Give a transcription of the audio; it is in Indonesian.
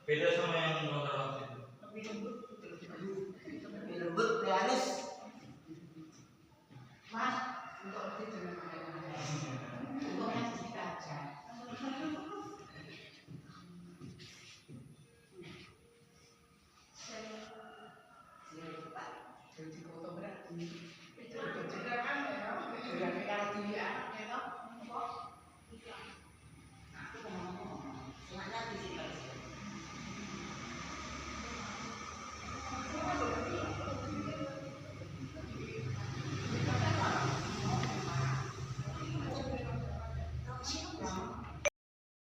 Beda sama yang motor waktu itu. Lebih lembut, lebih halus. Mas, untuk itu untuk ngasih kaca. Jadi foto berarti itu juga kan ya, juga kalau di anaknya toh, kok? Aku ngomong, semuanya di sini.